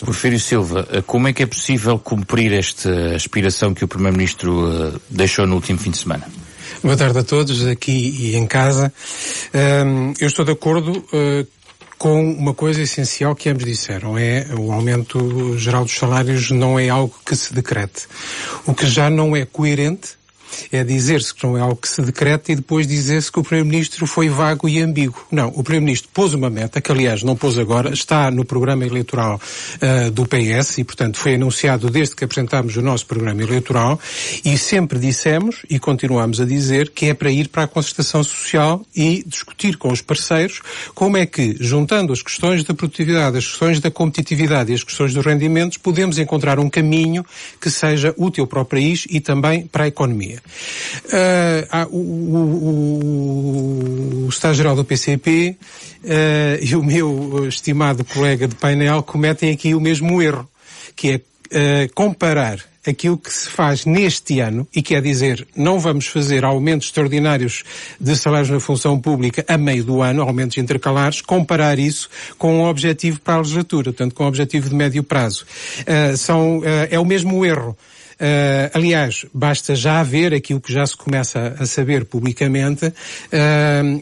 Porfírio Silva, como é que é possível cumprir esta aspiração que o Primeiro-Ministro deixou no último fim de semana? Boa tarde a todos, aqui e em casa. Eu estou de acordo com uma coisa essencial que ambos disseram, é o aumento geral dos salários não é algo que se decrete. O que já não é coerente é dizer-se que não é algo que se decreta e depois dizer-se que o Primeiro-Ministro foi vago e ambíguo. Não, o Primeiro-Ministro pôs uma meta, que aliás não pôs agora, está no programa eleitoral do PS e, portanto, foi anunciado desde que apresentámos o nosso programa eleitoral e sempre dissemos e continuamos a dizer que é para ir para a concertação social e discutir com os parceiros como é que, juntando as questões da produtividade, as questões da competitividade e as questões dos rendimentos, podemos encontrar um caminho que seja útil para o país e também para a economia. O Estado-Geral do PCP e o meu estimado colega de painel cometem aqui o mesmo erro, que é comparar aquilo que se faz neste ano, e quer dizer, não vamos fazer aumentos extraordinários de salários na função pública a meio do ano, aumentos intercalares, comparar isso com um objetivo para a legislatura, portanto com um objetivo de médio prazo. É o mesmo erro. Aliás, basta já ver aquilo que já se começa a saber publicamente,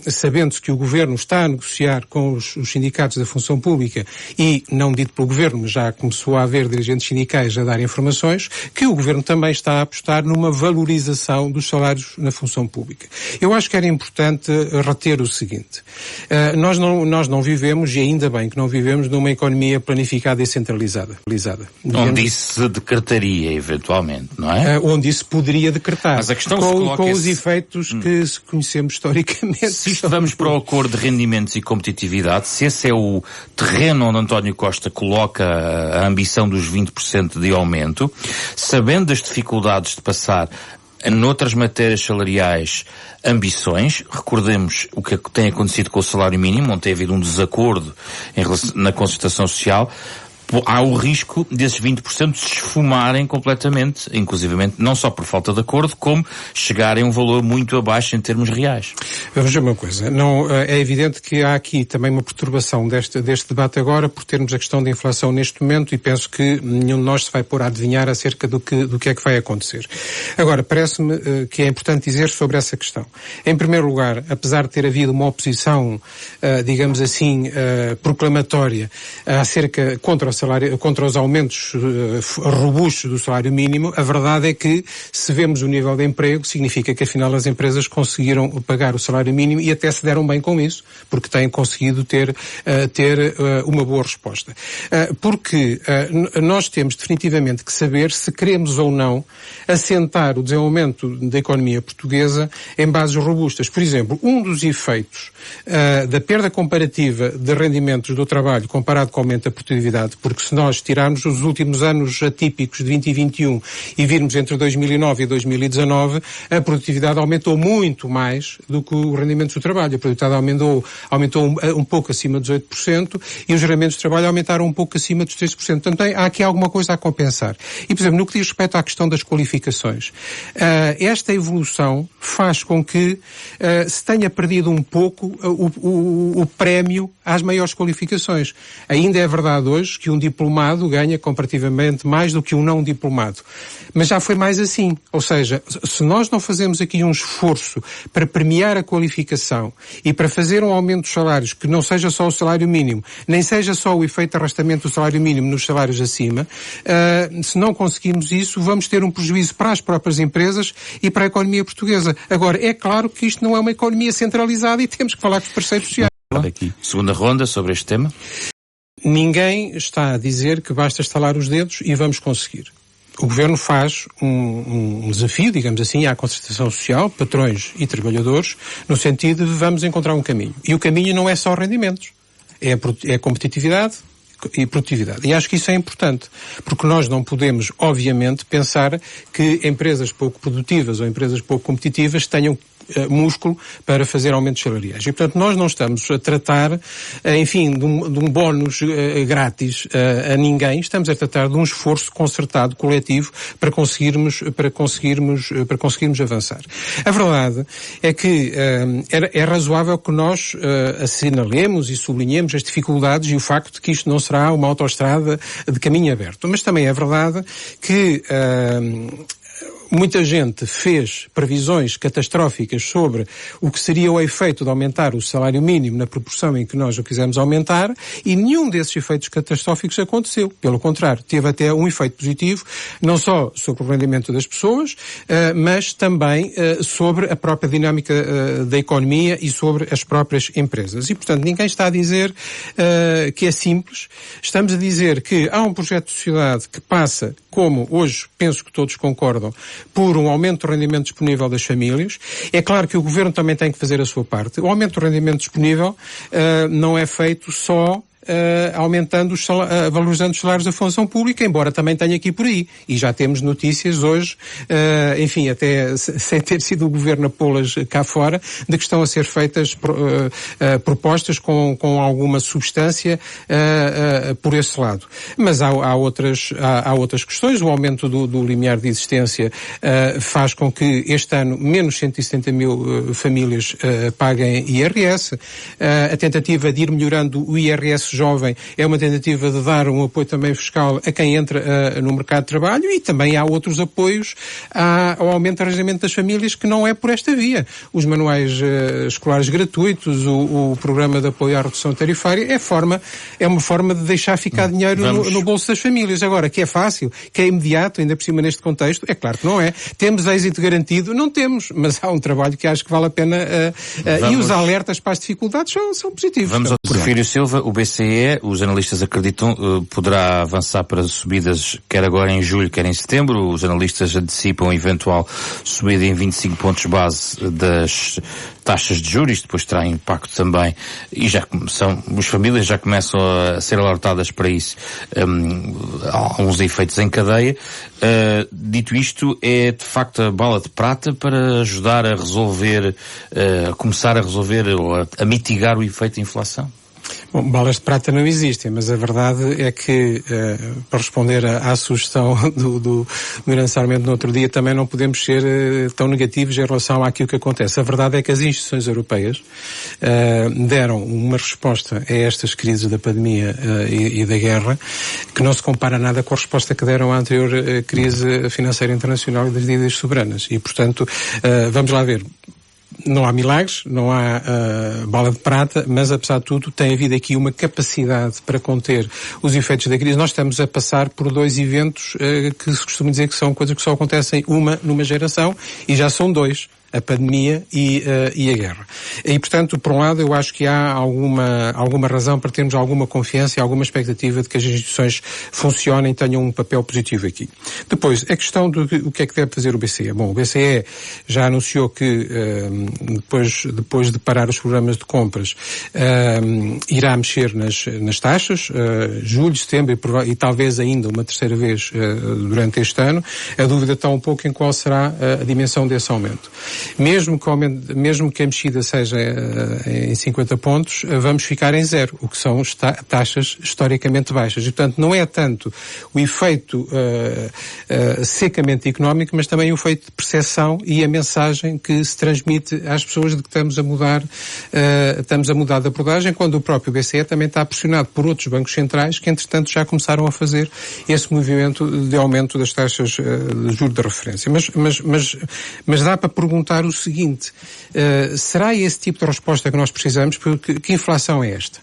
sabendo-se que o Governo está a negociar com os sindicatos da função pública e, não dito pelo Governo, mas já começou a haver dirigentes sindicais a dar informações, que o Governo também está a apostar numa valorização dos salários na função pública. Eu acho que era importante reter o seguinte. Nós não vivemos, e ainda bem que não vivemos, numa economia planificada e centralizada. Onde isso se decretaria, eventualmente. Não é? Onde isso poderia decretar. Mas a questão com os efeitos que se conhecemos historicamente. Se isto vamos para o acordo de rendimentos e competitividade, se esse é o terreno onde António Costa coloca a ambição dos 20% de aumento, sabendo das dificuldades de passar noutras matérias salariais ambições, recordemos o que tem acontecido com o salário mínimo, onde tem havido um desacordo na concertação social, há o risco desses 20% se esfumarem completamente, inclusivamente não só por falta de acordo, como chegarem a um valor muito abaixo em termos reais. Vamos ver uma coisa, é evidente que há aqui também uma perturbação deste debate agora por termos a questão da inflação neste momento e penso que nenhum de nós se vai pôr a adivinhar acerca do que é que vai acontecer. Agora, parece-me que é importante dizer sobre essa questão. Em primeiro lugar, apesar de ter havido uma oposição, digamos assim, proclamatória contra os aumentos robustos do salário mínimo, a verdade é que, se vemos o nível de emprego, significa que afinal as empresas conseguiram pagar o salário mínimo e até se deram bem com isso, porque têm conseguido ter uma boa resposta. Porque nós temos definitivamente que saber se queremos ou não assentar o desenvolvimento da economia portuguesa em bases robustas. Por exemplo, um dos efeitos da perda comparativa de rendimentos do trabalho comparado com o aumento da produtividade, porque se nós tirarmos os últimos anos atípicos de 20 e 21 e virmos entre 2009 e 2019, a produtividade aumentou muito mais do que o rendimento do trabalho. A produtividade aumentou um pouco acima dos 8% e os rendimentos de trabalho aumentaram um pouco acima dos 3%. Portanto, há aqui alguma coisa a compensar. E, por exemplo, no que diz respeito à questão das qualificações, esta evolução faz com que se tenha perdido um pouco o prémio às maiores qualificações. Ainda é verdade hoje que um diplomado ganha comparativamente mais do que um não diplomado. Mas já foi mais assim. Ou seja, se nós não fazemos aqui um esforço para premiar a qualificação e para fazer um aumento dos salários que não seja só o salário mínimo, nem seja só o efeito de arrastamento do salário mínimo nos salários acima, se não conseguimos isso, vamos ter um prejuízo para as próprias empresas e para a economia portuguesa. Agora, é claro que isto não é uma economia centralizada e temos que falar com os parceiros sociais. Segunda ronda sobre este tema. Ninguém está a dizer que basta estalar os dedos e vamos conseguir. O Governo faz um desafio, digamos assim, à concertação social, patrões e trabalhadores, no sentido de vamos encontrar um caminho. E o caminho não é só rendimentos, é competitividade e produtividade. E acho que isso é importante, porque nós não podemos, obviamente, pensar que empresas pouco produtivas ou empresas pouco competitivas tenham músculo para fazer aumentos salariais. E, portanto, nós não estamos a tratar, enfim, de um bónus grátis a ninguém, estamos a tratar de um esforço concertado, coletivo, para conseguirmos avançar. A verdade é que é razoável que nós assinalemos e sublinhemos as dificuldades e o facto de que isto não será uma autoestrada de caminho aberto. Mas também é verdade que muita gente fez previsões catastróficas sobre o que seria o efeito de aumentar o salário mínimo na proporção em que nós o quisemos aumentar, e nenhum desses efeitos catastróficos aconteceu. Pelo contrário, teve até um efeito positivo, não só sobre o rendimento das pessoas, mas também sobre a própria dinâmica da economia e sobre as próprias empresas. E, portanto, ninguém está a dizer que é simples. Estamos a dizer que há um projeto de sociedade que passa, como hoje penso que todos concordam, por um aumento do rendimento disponível das famílias. É claro que o Governo também tem que fazer a sua parte. O aumento do rendimento disponível não é feito só valorizando os salários da função pública, embora também tenha aqui por aí. E já temos notícias hoje, enfim, até sem ter sido o Governo a pô-las cá fora, de que estão a ser feitas propostas com alguma substância por esse lado. Mas há outras questões. O aumento do limiar de existência faz com que este ano menos 170 mil famílias paguem IRS. A tentativa de ir melhorando o IRS jovem é uma tentativa de dar um apoio também fiscal a quem entra no mercado de trabalho, e também há outros apoios ao aumento do rendimento das famílias que não é por esta via. Os manuais escolares gratuitos, o programa de apoio à redução tarifária é uma forma de deixar ficar dinheiro no bolso das famílias. Agora, que é fácil, que é imediato, ainda por cima neste contexto, é claro que não é. Temos êxito garantido? Não temos, mas há um trabalho que acho que vale a pena e os alertas para as dificuldades são positivos. Vamos ao Porfírio Silva. O BCE, os analistas acreditam, poderá avançar para subidas quer agora em julho, quer em setembro. Os analistas antecipam eventual subida em 25 pontos base das taxas de juros. Isto depois terá impacto também, e as famílias já começam a ser alertadas para isso. Há uns efeitos em cadeia. Dito isto, é de facto a bala de prata para ajudar a resolver, começar a resolver ou a mitigar o efeito da inflação? Bom, balas de prata não existem, mas a verdade é que, para responder à sugestão do Miranda Sarmento no outro dia, também não podemos ser tão negativos em relação àquilo que acontece. A verdade é que as instituições europeias deram uma resposta a estas crises da pandemia e da guerra que não se compara nada com a resposta que deram à anterior crise financeira internacional e das dívidas soberanas. E, portanto, vamos lá ver. Não há milagres, não há bala de prata, mas apesar de tudo tem havido aqui uma capacidade para conter os efeitos da crise. Nós estamos a passar por dois eventos que se costuma dizer que são coisas que só acontecem numa geração, e já são dois. A pandemia e a guerra. E, portanto, por um lado, eu acho que há alguma razão para termos alguma confiança e alguma expectativa de que as instituições funcionem e tenham um papel positivo aqui. Depois, a questão do o que é que deve fazer o BCE. Bom, o BCE já anunciou que, depois de parar os programas de compras, irá mexer nas taxas, julho, setembro e talvez ainda uma terceira vez durante este ano. A dúvida está um pouco em qual será a dimensão desse aumento. Mesmo que a mexida seja em 50 pontos, vamos ficar em zero, o que são taxas historicamente baixas. E, portanto, não é tanto o efeito secamente económico, mas também o efeito de percepção e a mensagem que se transmite às pessoas de que estamos a mudar de abordagem, quando o próprio BCE também está pressionado por outros bancos centrais que, entretanto, já começaram a fazer esse movimento de aumento das taxas de juros de referência. Mas dá para perguntar o seguinte, será esse tipo de resposta que nós precisamos? Porque que inflação é esta?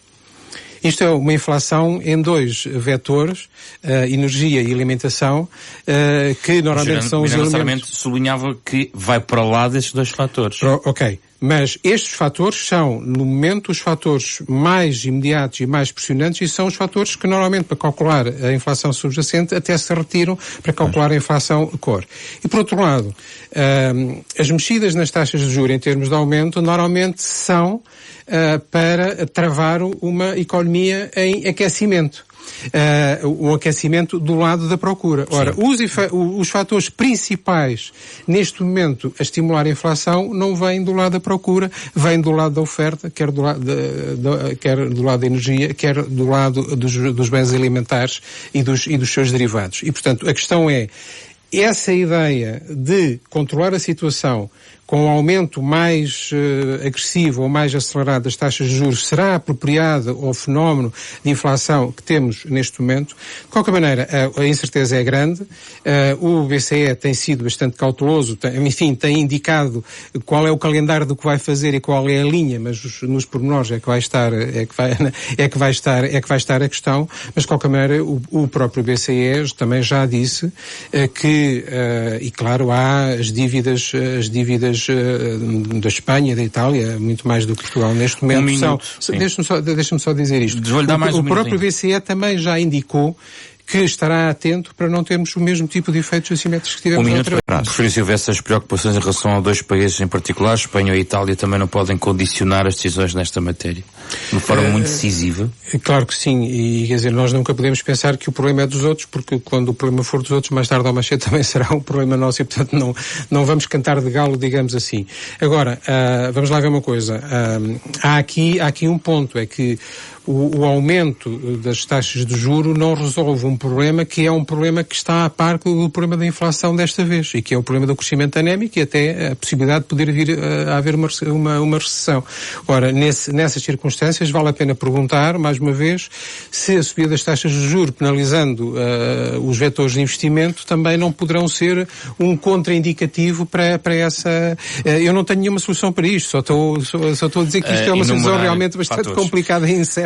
Isto é uma inflação em dois vetores, energia e alimentação, que normalmente são os elementos... sublinhava que vai para lá desses dois fatores. Ok. Mas estes fatores são, no momento, os fatores mais imediatos e mais pressionantes, e são os fatores que normalmente, para calcular a inflação subjacente, até se retiram para calcular a inflação core. E, por outro lado, as mexidas nas taxas de juros em termos de aumento, normalmente são para travar uma economia em aquecimento. um aquecimento do lado da procura. Ora, os fatores principais neste momento a estimular a inflação não vêm do lado da procura, vêm do lado da oferta, quer do lado da energia, quer do lado dos bens alimentares e dos seus derivados. E, portanto, a questão é, essa ideia de controlar a situação com um aumento mais agressivo ou mais acelerado das taxas de juros será apropriada ao fenómeno de inflação que temos neste momento. De qualquer maneira, a incerteza é grande. O BCE tem sido bastante cauteloso, tem indicado qual é o calendário do que vai fazer e qual é a linha, mas nos pormenores é que vai estar a questão. Mas de qualquer maneira, o próprio BCE também já disse que, e claro, há as dívidas da Espanha, da Itália, muito mais do que Portugal neste momento. Deixa-me só dizer isto. O próprio BCE também já indicou que estará atento para não termos o mesmo tipo de efeitos assimétricos que tivemos outra vez. Preferia se houvesse essas preocupações em relação a dois países em particular, Espanha e Itália, também não podem condicionar as decisões nesta matéria de uma forma muito decisiva? Claro que sim, e quer dizer, nós nunca podemos pensar que o problema é dos outros, porque quando o problema for dos outros, mais tarde ou mais cedo também será um problema nosso e, portanto, não vamos cantar de galo, digamos assim. Agora, vamos lá ver uma coisa. Há aqui um ponto, é que o aumento das taxas de juro não resolve um problema que é um problema que está a par do problema da inflação desta vez, e que é o problema do crescimento anémico e até a possibilidade de poder vir a haver uma recessão. Ora, nessas circunstâncias vale a pena perguntar, mais uma vez, se a subida das taxas de juro penalizando os vetores de investimento também não poderão ser um contraindicativo para essa... Eu não tenho nenhuma solução para isto, só estou a dizer que isto é uma situação realmente bastante complicada e incerta.